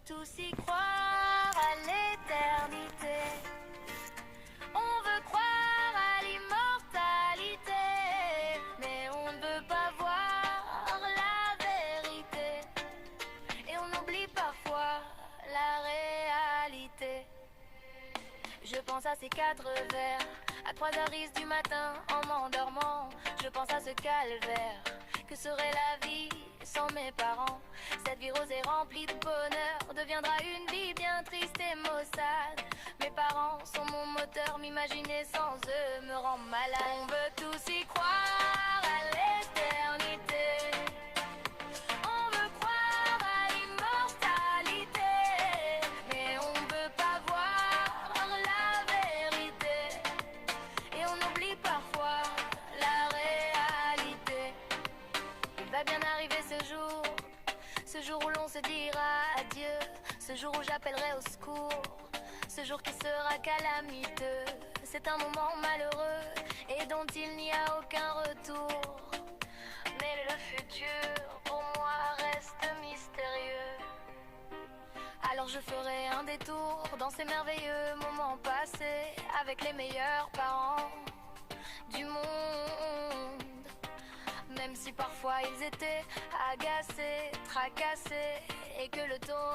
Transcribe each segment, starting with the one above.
tous y croire à l'éternité. On veut croire à l'immortalité, mais on ne veut pas voir la vérité. Et on oublie parfois la réalité. Je pense à ces 4 vers, à 3h10 du matin en m'endormant. Je pense à ce calvaire, que serait la vie sans mes parents. Cette vie rose et remplie de bonheur deviendra une vie bien triste et maussade. Mes parents sont mon moteur, m'imaginer sans eux me rend malade. On veut tous y croire à l'éternité. On veut croire à l'immortalité, mais on veut pas voir la vérité. Et on oublie parfois la réalité. Il va bien arriver ce jour où l'on se dira adieu, ce jour où j'appellerai au secours, ce jour qui sera calamiteux. C'est un moment malheureux et dont il n'y a aucun retour. Mais le futur pour moi reste mystérieux. Alors je ferai un détour dans ces merveilleux moments passés avec les meilleurs parents du monde. Même si parfois ils étaient agacés, tracassés et que le tonnerre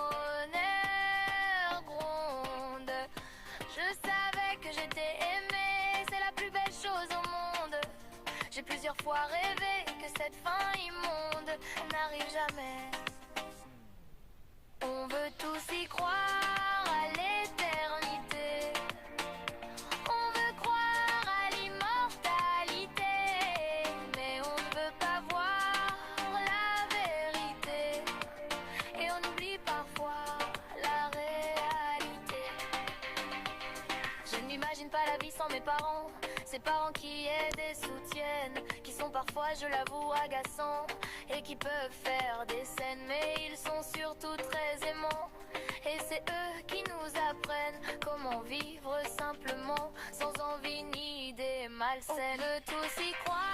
gronde, je savais que j'étais aimée, c'est la plus belle chose au monde. J'ai plusieurs fois rêvé que cette fin immonde n'arrive jamais. On veut tous y croire à l'éternité. On veut croire à l'immortalité, mais on ne veut pas voir la vérité. Et on oublie parfois la réalité. Je ne m'imagine pas la vie sans mes parents. Ces parents qui aident et soutiennent, qui sont parfois, je l'avoue, agaçants et qui peuvent faire des scènes, mais ils sont surtout très aimants. Et c'est eux qui nous apprennent comment vivre simplement, sans envie ni idée malsaine. On veut tous y croire.